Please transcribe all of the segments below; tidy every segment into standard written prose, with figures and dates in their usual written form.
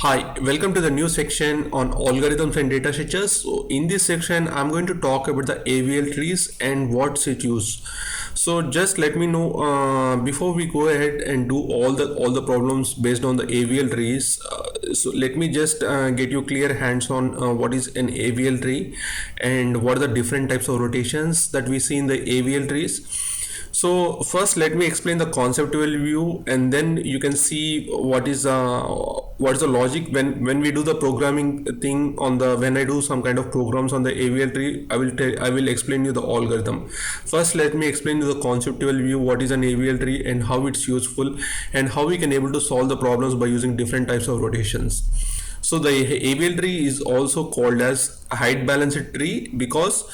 Hi, welcome to the new section on algorithms and data structures. So in this section, I'm going to talk about the AVL trees and what's it used. So just let me know before we go ahead and do all the problems based on the AVL trees. So let me just get you clear hands on what is an AVL tree and what are the different types of rotations that we see in the AVL trees. So first let me explain the conceptual view, and then you can see what is the logic when we do the programming thing on the when I do some kind of programs on the AVL tree. I will explain you the algorithm. First let me explain you the conceptual view, what is an AVL tree and how it's useful and how we can able to solve the problems by using different types of rotations. So the AVL tree is also called as height balanced tree because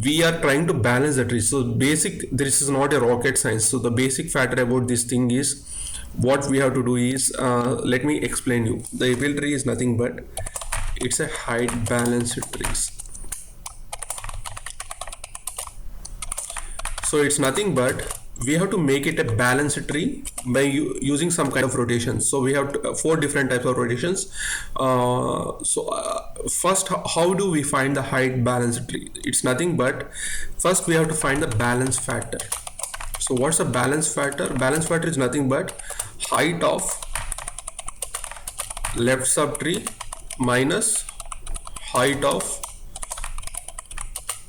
we are trying to balance the tree. So this is not a rocket science. So the basic factor about this thing is what we have to do is let me explain you. The AVL tree is nothing but it's a height balanced trees. So it's nothing but we have to make it a balanced tree by using some kind of rotation. So we have four different types of rotations. First, how do we find the height balanced tree? It's nothing but first we have to find the balance factor. So what's the balance factor? Balance factor is nothing but height of left subtree minus height of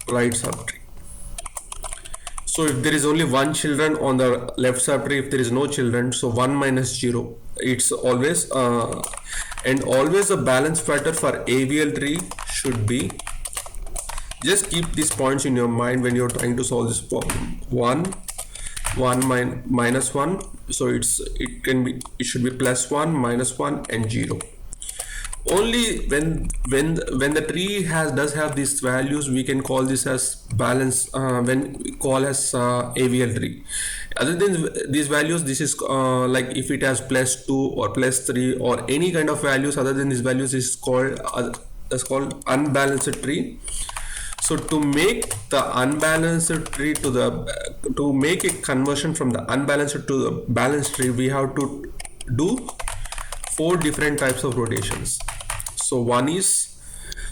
right subtree. So if there is only one children on the left subtree, if there is no children, so 1 minus 0, it's always and always the balance factor for AVL tree should be, just keep these points in your mind when you're trying to solve this problem. 1 minus 1, so it should be plus 1, minus 1 and 0. Only when the tree does have these values, we can call this as balance when we call as AVL tree. Other than these values, this is like if it has plus 2 or plus 3 or any kind of values other than these values is called unbalanced tree. So to make the unbalanced tree to make a conversion from the unbalanced to the balanced tree, we have to do four different types of rotations. So one is,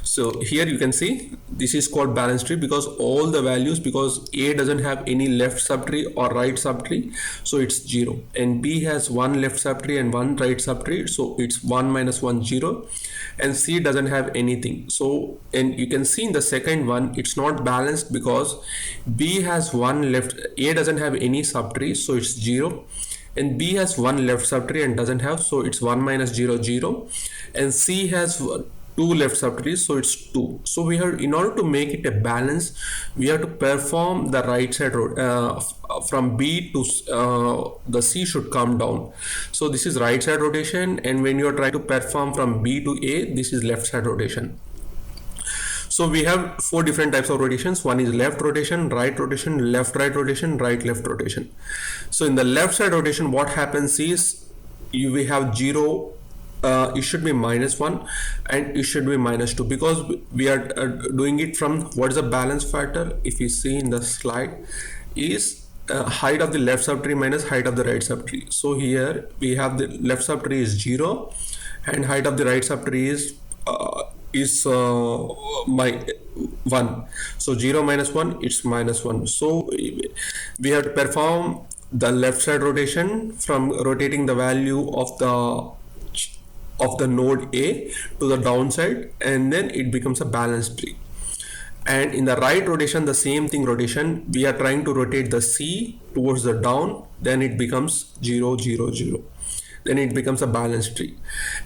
so here you can see this is called balanced tree because all the values, because A doesn't have any left subtree or right subtree, so it's 0, and B has one left subtree and one right subtree, so it's 1 minus 1 0, and C doesn't have anything. So, and you can see in the second one it's not balanced because B has one left, A doesn't have any subtree, so it's 0, and B has one left subtree and doesn't have, so it's 1 minus 0 0, and C has two left subtrees, so it's 2. So we have, in order to make it a balance, we have to perform the right side from B to the C should come down. So this is right side rotation, and when you are trying to perform from B to A, this is left side rotation. So we have four different types of rotations. One is left rotation, right rotation, left right rotation, right left rotation. So in the left side rotation, what happens is we have 0, it should be minus 1 and it should be minus 2 because we are doing it from what is the balance factor. If you see in the slide is height of the left subtree minus height of the right subtree. So here we have the left subtree is 0 and height of the right subtree is my 1. So 0 minus 1, it's minus 1. So we have to perform the left side rotation from rotating the value of the node A to the downside, and then it becomes a balanced tree. And in the right rotation, the same thing rotation, we are trying to rotate the C towards the down, then it becomes 0 0 0, then it becomes a balanced tree.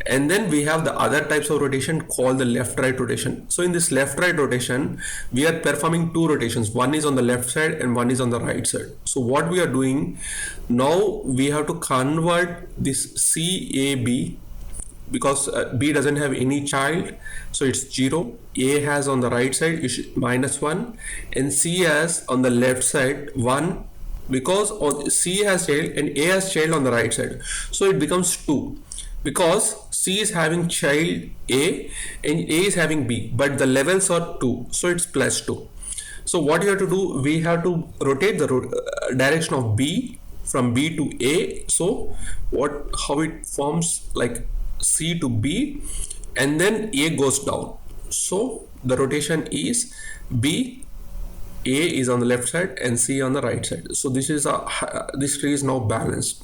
And then we have the other types of rotation called the left right rotation. So in this left right rotation, we are performing two rotations, one is on the left side and one is on the right side. So what we are doing now, we have to convert this CAB because B doesn't have any child, so it's 0. A has on the right side is minus 1 and C has on the left side 1 because C has child and A has child on the right side, so it becomes 2 because C is having child A and A is having B, but the levels are 2, so it's plus 2. So what you have to do, we have to rotate the direction of B from B to A. So how it forms like C to B, and then A goes down. So the rotation is B, A is on the left side and C on the right side. So this tree is now balanced.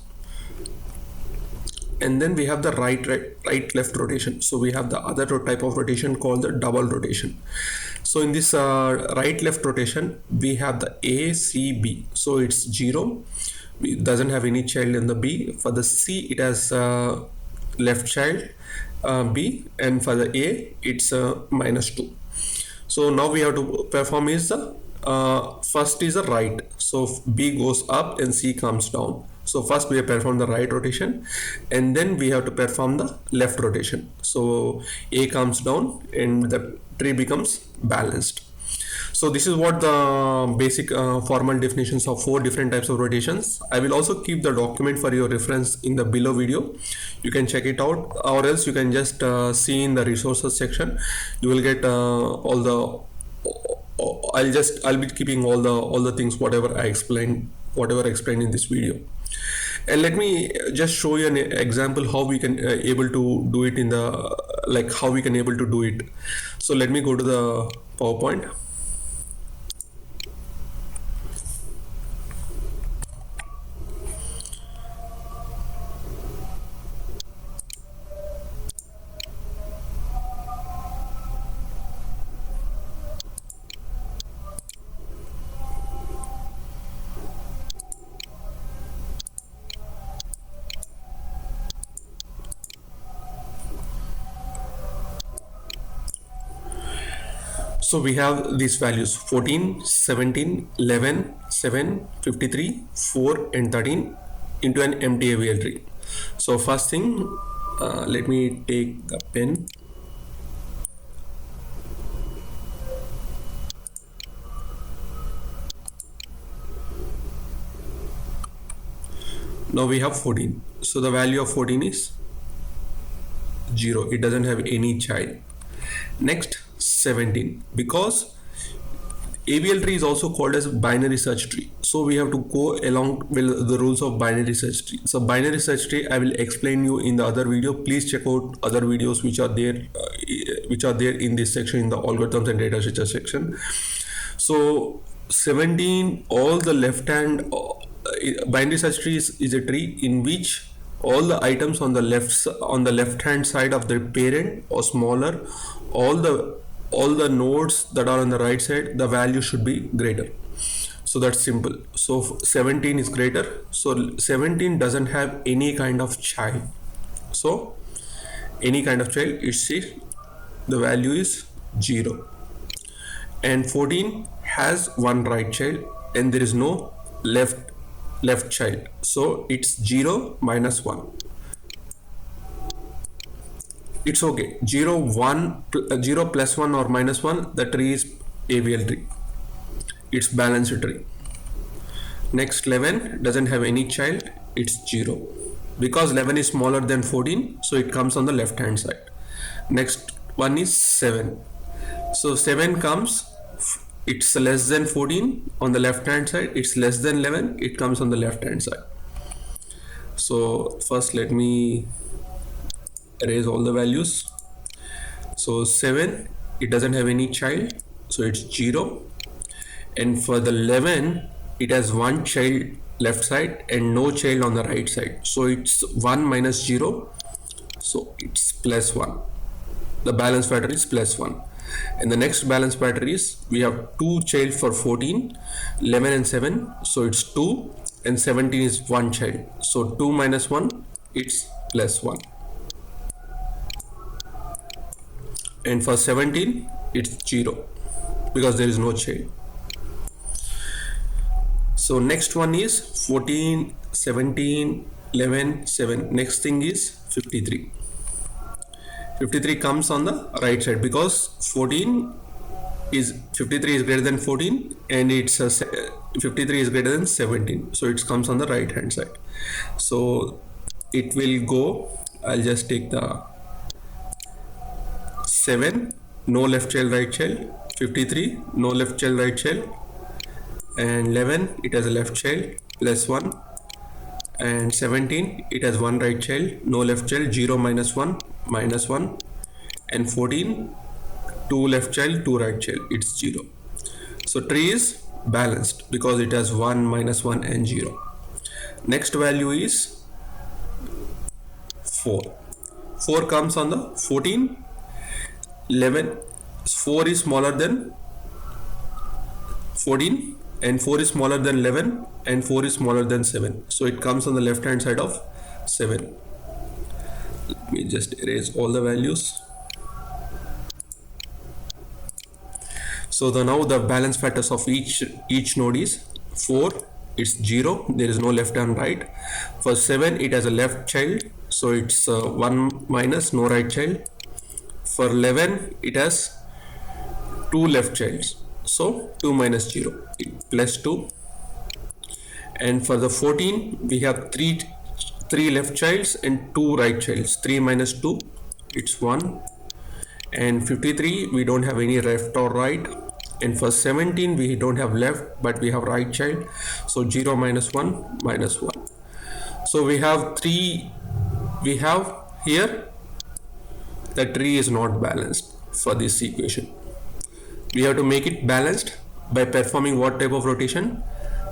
And then we have the right left rotation. So we have the other type of rotation called the double rotation. So in this right left rotation, we have the A, C, B. So it's 0. It doesn't have any child in the B. For the C, it has left child B, and for the A, it's -2. So now we have to perform is the first is the right. So B goes up and C comes down. So first we have performed the right rotation, and then we have to perform the left rotation. So A comes down and the tree becomes balanced. So this is what the basic formal definitions of 4 different types of rotations. I will also keep the document for your reference in the below video. You can check it out, or else you can just see in the resources section. You will get all the I'll be keeping all the things whatever I explained in this video. And let me just show you an example how we can able to do it in the how we can able to do it. So let me go to the PowerPoint. So we have these values 14, 17, 11, 7, 53, 4 and 13 into an empty AVL tree. So first thing, let me take the pen. Now we have 14. So the value of 14 is 0. It doesn't have any child. Next, 17, because AVL tree is also called as binary search tree. So we have to go along with the rules of binary search tree. So binary search tree I will explain you in the other video. Please check out other videos which are there in this section, in the algorithms and data structure section. So 17, all the left hand binary search tree is a tree in which all the items on the left hand side of the parent or smaller, all the nodes that are on the right side, the value should be greater. So that's simple. So 17 is greater. So 17 doesn't have any kind of child. So any kind of child, the value is 0. And 14 has one right child and there is no left child. So it's 0 minus 1. It's okay. 0 plus 1 or minus 1, the tree is AVL tree. It's balanced tree. Next, 11 doesn't have any child. It's 0. Because 11 is smaller than 14, so it comes on the left hand side. Next one is 7. So 7 comes, it's less than 14 on the left hand side. It's less than 11, it comes on the left hand side. So first let me erase all the values. So 7, it doesn't have any child, so it's 0. And for the 11, it has one child left side and no child on the right side, so it's 1 minus 0, so it's plus 1. The balance factor is plus 1. And the next balance factor is, we have 2 child for 14, 11 and 7, so it's 2, and 17 is 1 child, so 2 minus 1, it's plus 1. And for 17, it's 0 because there is no child. So next one is 14, 17, 11, 7. Next thing is 53. 53 comes on the right side because 53 is greater than 14 and it's 53 is greater than 17. So it comes on the right hand side. So it will go, I'll just take the 7, no left child, right child. 53, no left child, right child. And 11, it has a left child, plus 1. And 17, it has one right child, no left child, 0 minus 1, minus 1, and 14, 2 left child, 2 right child, it's 0. So tree is balanced because it has 1, minus 1 and 0. Next value is 4. 4 comes on the 14, 11. 4 is smaller than 14 and 4 is smaller than 11 and 4 is smaller than 7. So it comes on the left hand side of 7. Let me just erase all the values. So now the balance factors of each node is 4, it's 0, there is no left and right. For 7 it has a left child, so it's 1 minus, no right child. For 11 it has 2 left childs, so 2 minus 0, plus 2. And for the 14 we have 3 left childs and 2 right childs. 3 minus 2, it's 1. And 53 we don't have any left or right. And for 17 we don't have left but we have right child, so 0 minus 1 minus 1. So we have here the tree is not balanced for this equation. We have to make it balanced by performing what type of rotation?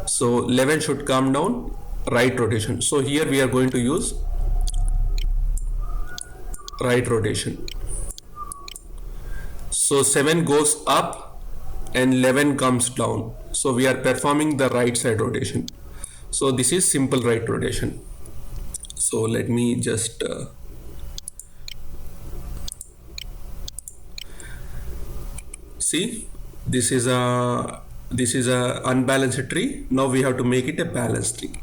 So 11 should come down, right rotation. So here we are going to use right rotation. So 7 goes up and 11 comes down, so we are performing the right side rotation. So this is simple right rotation. So let me just see, this is a unbalanced tree. Now we have to make it a balanced tree.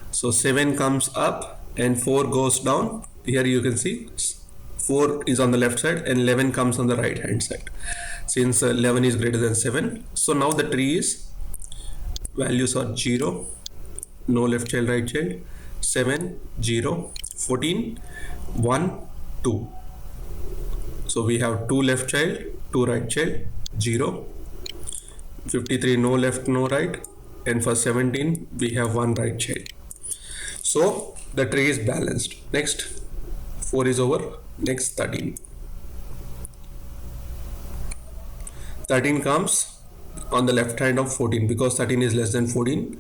So 7 comes up and 4 goes down. Here you can see 4 is on the left side and 11 comes on the right hand side, since 11 is greater than 7. So now the tree is, values are 0, no left child, right child, 7, 0, 14, 1, 2. So we have 2 left child, 2 right child, 0. 53, no left, no right. And for 17 we have 1 right child. So the tree is balanced. Next, 4 is over. Next, 13. 13 comes on the left hand of 14 because 13 is less than 14.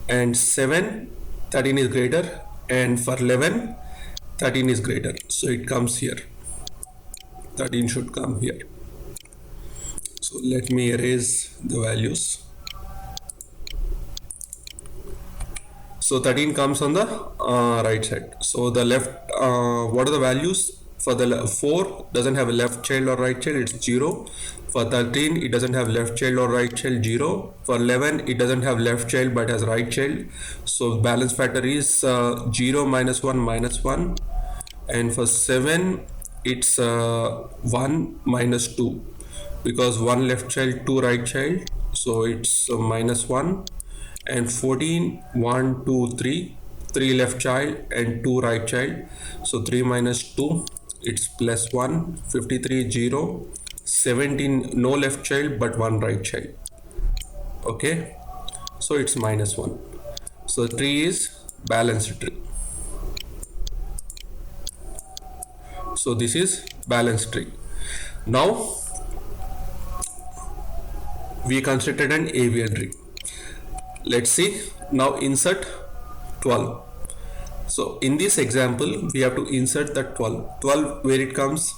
And 7, 13 is greater. And for 11, 13 is greater. So it comes here. 13 should come here. So let me erase the values. So 13 comes on the right side. So the left, what are the values? For the 4 doesn't have a left child or right child, it's 0. For 13 it doesn't have left child or right child, 0. For 11 it doesn't have left child but has right child, so balance factor is 0, minus 1, minus 1. And for 7 it's 1 minus 2 because 1 left child, 2 right child, so it's minus 1. And 14, 1, 2, 3, 3 left child and 2 right child, so 3 minus 2, it's plus 1. 53, 0. 17, no left child but 1 right child. Okay, so it's minus 1. So the tree is balanced tree. So this is balanced tree. Now we constructed an AVL tree. Let's see. Now insert 12. So in this example we have to insert the 12. 12, where it comes,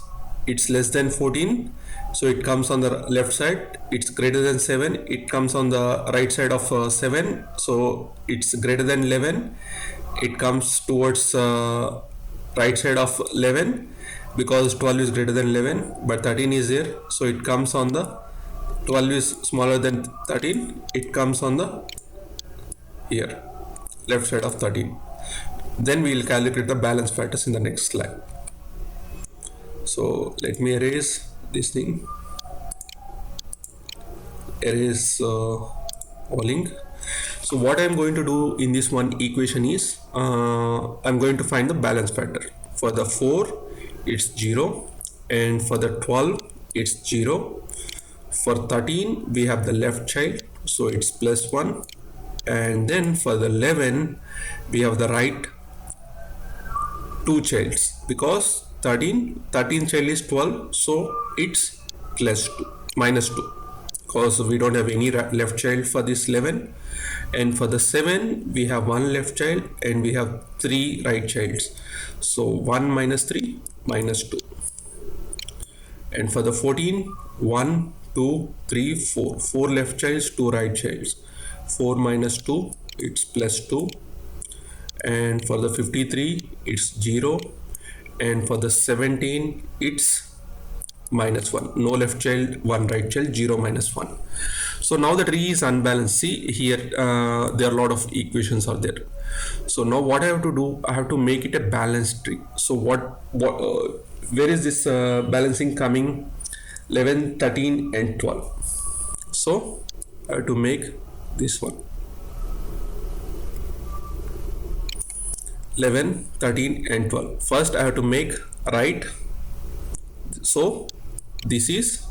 it's less than 14, so it comes on the left side. It's greater than 7, it comes on the right side of 7, so it's greater than 11. It comes towards right side of 11 because 12 is greater than 11, but 13 is there, so it comes on the 12 is smaller than 13, it comes on the here left side of 13. Then we will calculate the balance factors in the next slide. So let me erase this thing, erase polling. So what I am going to do in this one equation is I'm going to find the balance factor. For the 4 it's 0, and for the 12 it's 0. For 13 we have the left child, so it's plus 1. And then for the 11 we have the right 2 childs because 13 child is 12, so it's plus 2, minus 2, because we don't have any left child for this 11. And for the 7 we have one left child and we have 3 right childs, so 1 minus 3 minus 2. And for the 14, 1 2 3 4, 4 left childs, 2 right childs, 4 minus 2, it's plus 2. And for the 53 it's 0. And for the 17 it's minus 1, no left child, 1 right child, 0 minus 1. So now the tree is unbalanced. See here, there are a lot of equations are there. So now what I have to do, I have to make it a balanced tree. So where is this balancing coming? 11, 13 and 12. So I have to make this one 11, 13 and 12. First I have to make right. So this is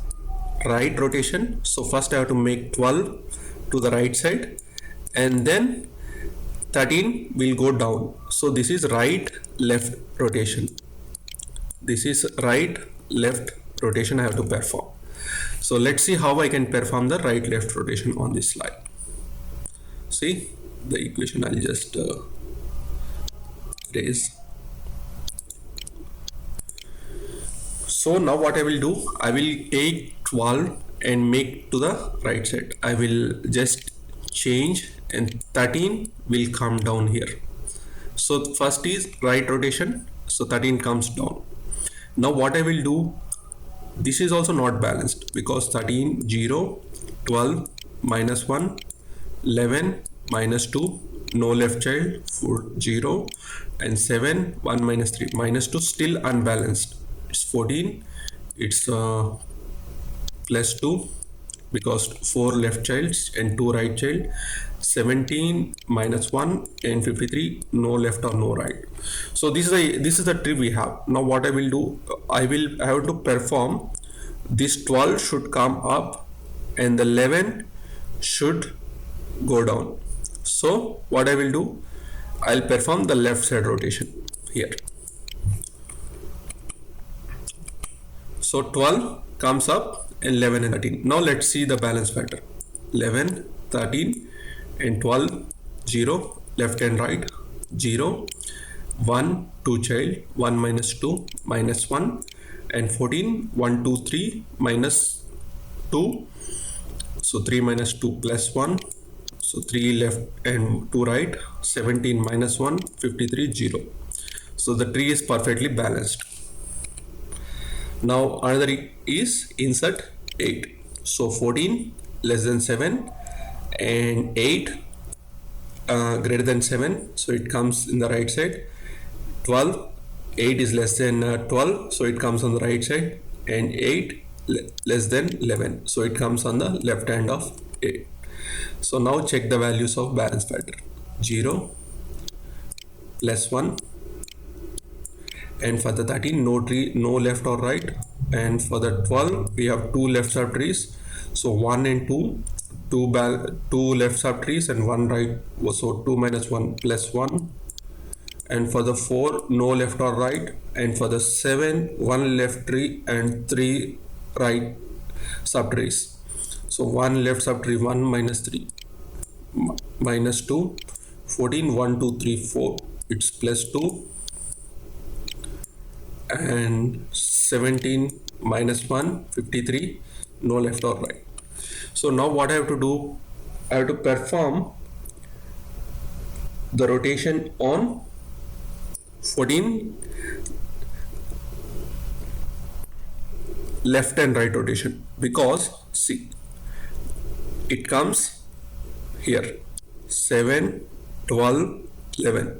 right rotation, so first I have to make 12 to the right side and then 13 will go down. So this is right left rotation, this is right left rotation I have to perform. So let's see how I can perform the right left rotation on this slide. See the equation, I'll just erase. So now what I will do, I will take 12 and make to the right side. I will just change and 13 will come down here. So first is right rotation, so 13 comes down. Now what I will do, this is also not balanced because 13 0, 12 minus 1, 11 minus 2, no left child, 4 0, and 7 1 minus 3 minus 2, still unbalanced. It's 14, it's plus 2 because 4 left childs and 2 right child, 17 minus 1 and 53, no left or no right. So this is the tree we have. Now what I will do, I have to perform this 12 should come up and the 11 should go down. So what I will do, I'll perform the left side rotation here. So 12 comes up and 11 and 13. Now let's see the balance factor. 11, 13 and 12, 0, left and right, 0, 1, 2 child, 1 minus 2, minus 1, and 14, 1, 2, 3, minus 2, so 3 minus 2 plus 1, so 3 left and 2 right, 17 minus 1, 53, 0. So the tree is perfectly balanced. Now another is insert 8. So 14 less than 7 and 8 greater than 7, so it comes in the right side. 12, 8 is less than 12, so it comes on the right side, and 8 less than 11, so it comes on the left hand of 8. So now check the values of balance factor. 0 plus 1, and for the 13 no tree, no left or right, and for the 12 we have 2 left subtrees, so 1 and 2, 2 left subtrees and 1 right, so 2 minus 1 plus 1. And for the 4 no left or right, and for the 7 1 left tree and 3 right subtrees, so 1 left subtree, 1 minus 3 minus 2, 14 1 2 3 4, it's plus 2, and 17 minus 1, 53, no left or right. So now what I have to do, I have to perform the rotation on 14 left and right rotation, because see it comes here 7 12 11,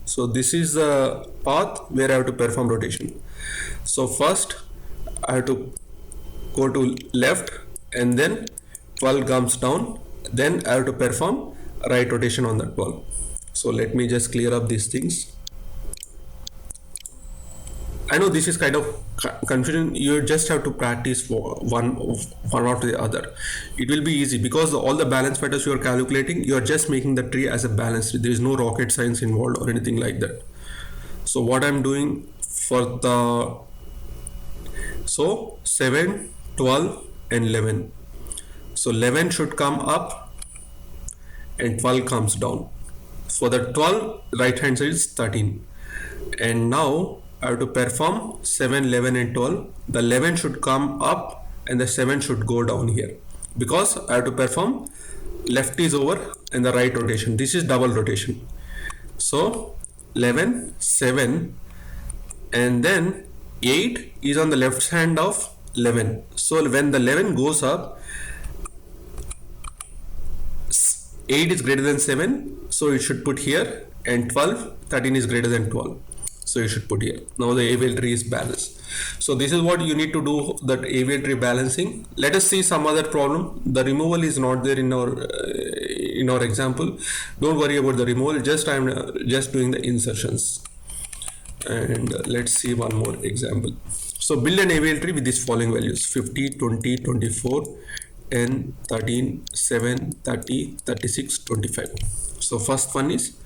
so this is the path where I have to perform rotation. So first I have to go to left and then 12 comes down, then I have to perform right rotation on the 12. So let me just clear up these things. I know this is kind of confusion. You just have to practice for one after the other. It will be easy because all the balance factors you are calculating, you are just making the tree as a balanced tree. There is no rocket science involved or anything like that. So what I'm doing, for the, so 7, 12 and 11. So 11 should come up and 12 comes down. For the 12, right hand side is 13. And now I have to perform 7, 11 and 12. The 11 should come up and the 7 should go down here, because I have to perform left is over and the right rotation. This is double rotation. So 11, 7 and then 8 is on the left hand of 11. So when the 11 goes up, 8 is greater than 7, so it should put here, and 12, 13 is greater than 12, so you should put here. Now the AVL tree is balanced. So this is what you need to do, that AVL tree balancing. Let us see some other problem. The removal is not there in our example. Don't worry about the removal, just I'm just doing the insertions. And let's see one more example. So build an AVL tree with these following values: 50, 20, 24, 10, 13, 7, 30, 36, 25. So first one is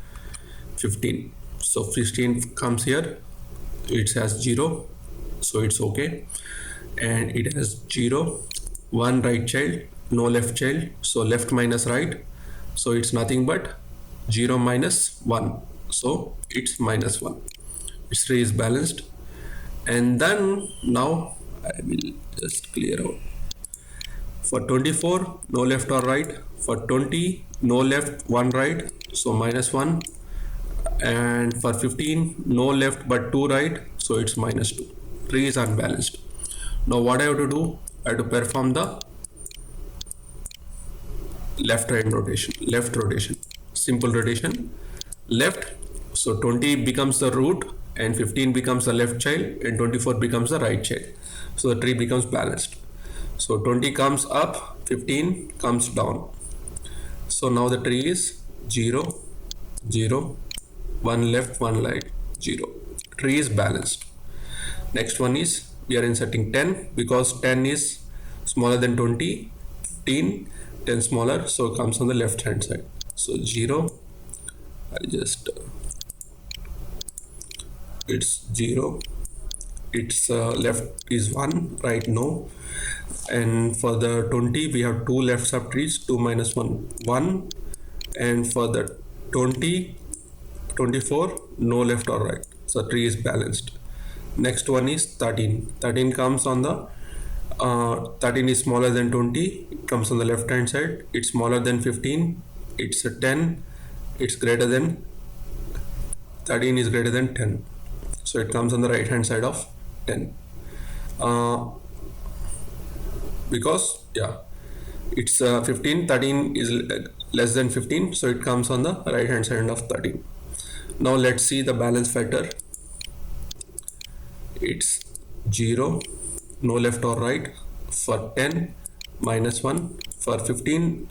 15. So 15 comes here, it has 0, so it's okay. And it has 0, 1 right child, no left child, so left minus right, so it's nothing but 0 minus 1, so it's minus 1. Its tree is balanced. And then now I will just clear out. For 24, no left or right. For 20, no left, 1 right, so minus 1. And for 15, no left but 2 right, so it's minus 2. Tree is unbalanced. Now what I have to do? I have to perform the left rotation, simple rotation, left. So 20 becomes the root and 15 becomes the left child and 24 becomes the right child. So the tree becomes balanced. So 20 comes up, 15 comes down. So now the tree is 0, 0, 1 left, 1 right, 0. Tree is balanced. Next one is, we are inserting 10 because 10 is smaller than 20, 15, 10 smaller, so it comes on the left hand side. So 0, I just, it's 0, its left is 1, right no. And for the 20 we have 2 left subtrees, 2 minus 1, 1. And for the 20, 24, no left or right, so tree is balanced. Next one is 13. 13 comes on the 13 is smaller than 20, it comes on the left hand side. It's smaller than 15, it's a 10, it's greater than 13 is greater than 10, so it comes on the right hand side of 10. Because yeah, it's 15, 13 is less than 15, so it comes on the right hand side of 13. Now let's see the balance factor. It's 0, no left or right. For 10, minus 1. For 15,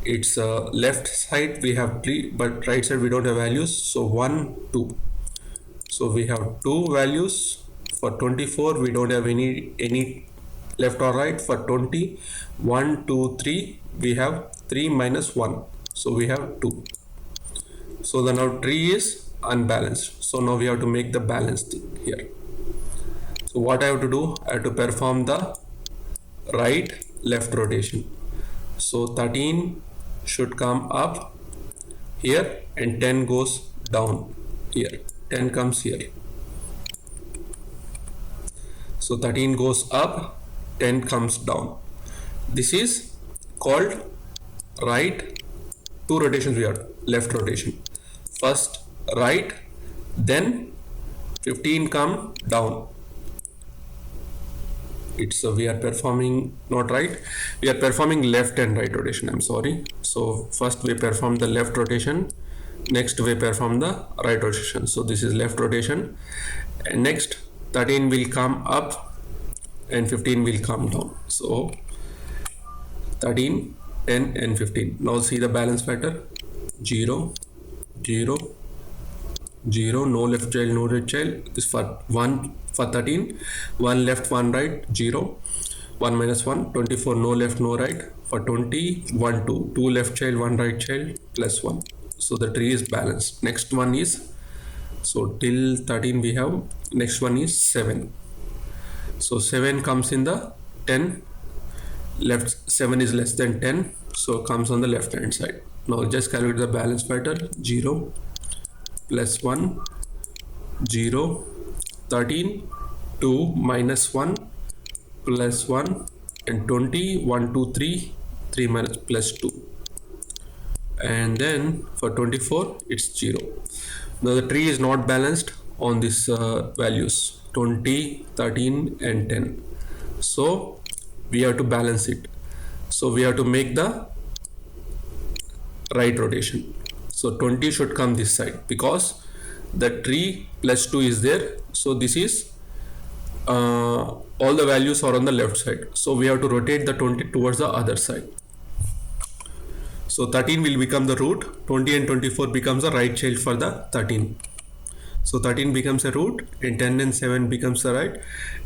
it's left side we have 3, but right side we don't have values, so 1, 2. So we have 2 values. For 24 we don't have any left or right. For 20, 1, 2, 3, we have 3 minus 1, so we have 2. So the now tree is unbalanced, so now we have to make the balance thing here. So what I have to do, I have to perform the right left rotation. So 13 should come up here and 10 goes down here, 10 comes here. So 13 goes up, 10 comes down. This is called right. 2 rotations we have, left rotation. First right, then 15 come down. It's we are performing not right, we are performing left and right rotation, I'm sorry. So first we perform the left rotation, next we perform the right rotation. So this is left rotation, and next 13 will come up and 15 will come down. So 13, 10 and 15. Now see the balance factor: 0, 0, 0, no left child, no right child. This for 1 for 13, 1 left, 1 right, 0, 1 minus 1, 24, no left, no right. For 20, 1, 2, 2 left child, 1 right child, plus 1. So the tree is balanced. Next one is So till 13 we have, next one is 7. So 7 comes in the 10, left 7 is less than 10, so comes on the left hand side. Now just calculate the balance factor. 0 plus 1, 0, 13, 2 minus 1 plus 1, and 20, 1, 2, 3, 3 minus plus 2. And then for 24 it's 0. Now the tree is not balanced on these values 20, 13 and 10. So we have to balance it. So we have to make the right rotation. So 20 should come this side because the tree plus 2 is there. So this is all the values are on the left side. So we have to rotate the 20 towards the other side. So 13 will become the root, 20 and 24 becomes the right child for the 13. So 13 becomes a root and 10 and 7 becomes the right.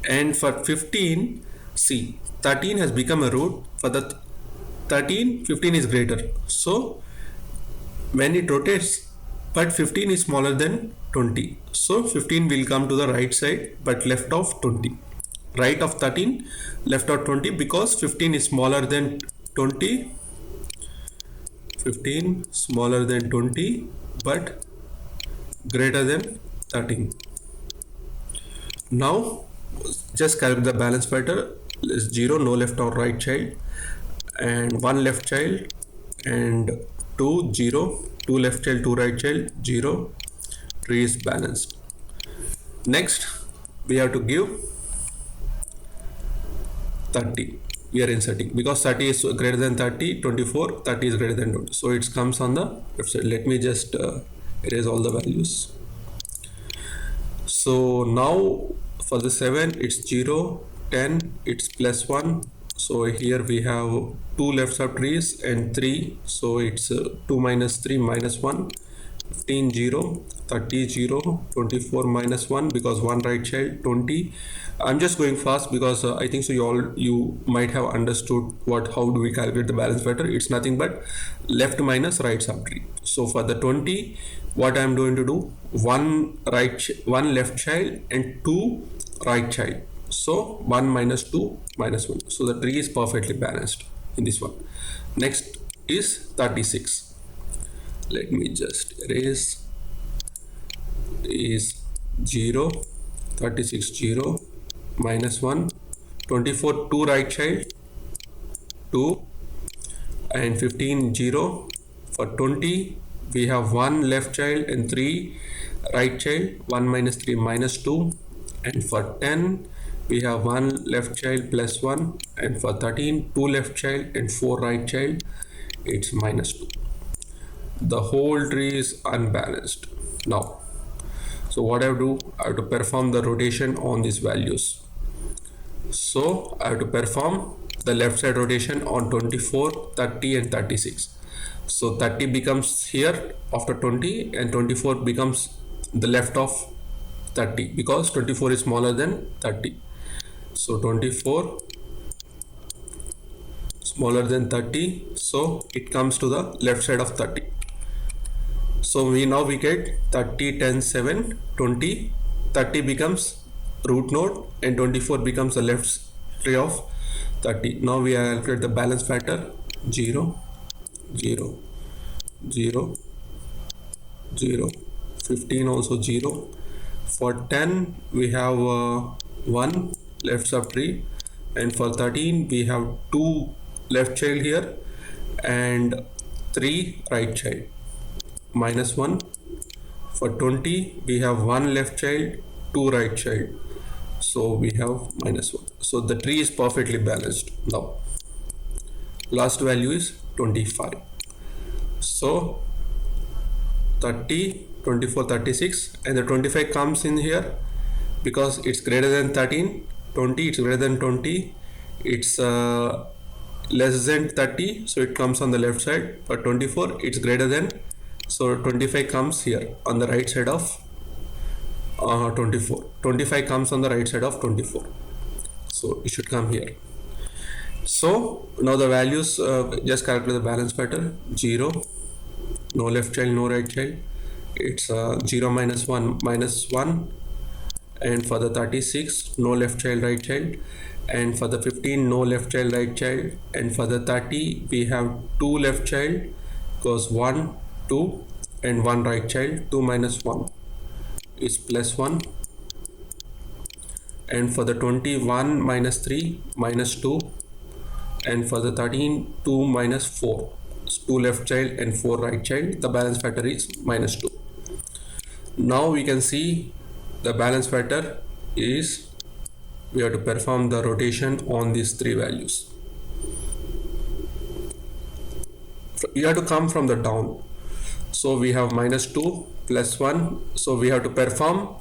And for 15, see, 13 has become a root. For the 13, 15 is greater. So when it rotates, but 15 is smaller than 20. So 15 will come to the right side but left of 20. Right of 13, left of 20, because 15 is smaller than 20. 15 smaller than 20 but greater than 13. Now just calculate the balance factor. Is 0, no left or right child, and 1 left child, and 2, 0, 2 left child, 2 right child, 0. Tree is balanced. Next we have to give 30. We are inserting because 30 is greater than 30, 24, 30 is greater than 20. So it comes on the left side. Let me just erase all the values. So now for the 7 it's 0, 10 it's plus 1. So here we have 2 left sub trees and 3. So it's 2 minus 3 minus 1. 15, 0, 30, 0, 24 minus 1 because 1 right child, 20. I'm just going fast because I think so you might have understood how do we calculate the balance factor. It's nothing but left minus right subtree. So for the 20, what I'm going to do, 1 left child and 2 right child. So 1 minus 2 minus 1. So the tree is perfectly balanced in this one. Next is 36. Let me just erase. Is 0, 36, 0, minus 1, 24, 2 right child, 2, and 15, 0. For 20 we have 1 left child and 3 right child, 1 minus 3 minus 2. And for 10 we have 1 left child plus 1. And for 13, 2 left child and 4 right child, it's minus 2. The whole tree is unbalanced now. So what I have to do, I have to perform the rotation on these values. So I have to perform the left side rotation on 24, 30 and 36. So 30 becomes here after 20 and 24 becomes the left of 30 because 24 is smaller than 30. So 24 smaller than 30, so it comes to the left side of 30. So we get 30, 10, 7, 20, 30 becomes root node and 24 becomes the left tree of 30. Now we calculate the balance factor. 0, 0, 0, 0, 15 also 0. For 10 we have 1 left subtree, and for 13 we have 2 left child here and 3 right child, minus 1. For 20 we have 1 left child, 2 right child, so we have minus 1. So the tree is perfectly balanced. Now last value is 25. So 30, 24, 36, and the 25 comes in here because it's greater than 13. 20, it's greater than 20, it's less than 30, so it comes on the left side. But 24, it's greater than, so 25 comes here on the right side of 24. 25 comes on the right side of 24, so it should come here. So now the values, just calculate the balance factor. 0, no left child, no right child, it's 0 minus 1 minus 1, and for the 36 no left child right child, and for the 15 no left child right child, and for the 30 we have 2 left child because 1 2 and 1 right child. 2 minus 1 is plus 1, and for the 21 minus 3 minus 2, and for the 13 2 minus 4, 2 left child and 4 right child. The balance factor is minus 2. Now we can see the balance factor is, we have to perform the rotation on these three values. You have to come from the down. So we have minus 2 plus 1. So we have to perform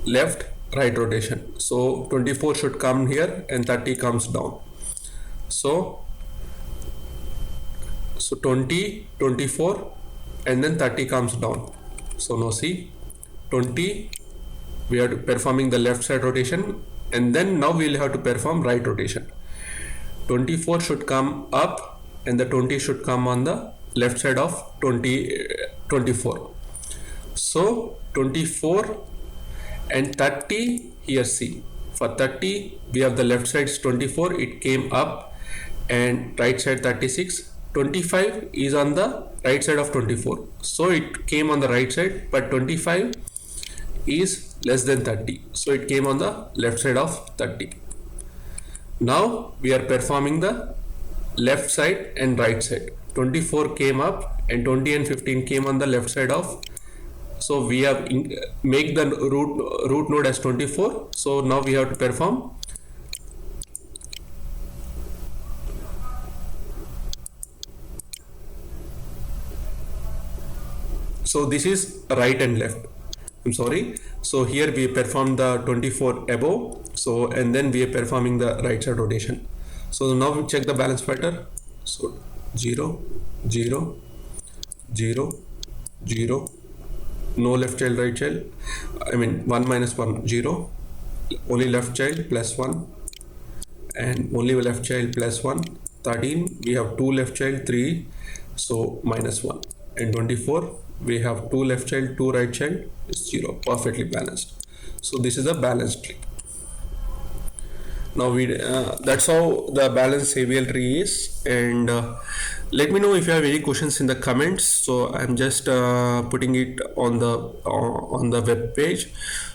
left right rotation. So 24 should come here and 30 comes down. So 20 24 and then 30 comes down. So now see, 20 we are performing the left side rotation, and then now we will have to perform right rotation. 24 should come up and the 20 should come on the left side of 24. So 24 and 30 here, see, for 30 we have the left side is 24, it came up, and right side 36. 25 is on the right side of 24, so it came on the right side, but 25 is less than 30, so it came on the left side of 30. Now we are performing the left side and right side. 24 came up and 20 and 15 came on the left side of, so we have make the root node as 24. So now we have to perform so this is right and left, I'm sorry. So here we perform the 24 above, so and then we are performing the right side rotation. So now we check the balance factor. So 0 0 0 0, no left child right child, I mean 1 minus 1 0, only left child plus 1, and only left child plus 1. 13 we have 2 left child 3, so minus 1, and 24 we have 2 left child 2 right child is 0, perfectly balanced. So this is a balanced tree. Now we that's how the balanced AVL tree is. And let me know if you have any questions in the comments. So I'm just putting it on the web page.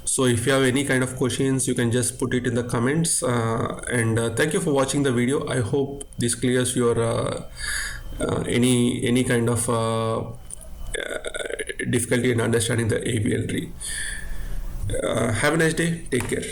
So if you have any kind of questions, you can just put it in the comments. And thank you for watching the video. I hope this clears your any kind of difficulty in understanding the AVL tree. Have a nice day. Take care.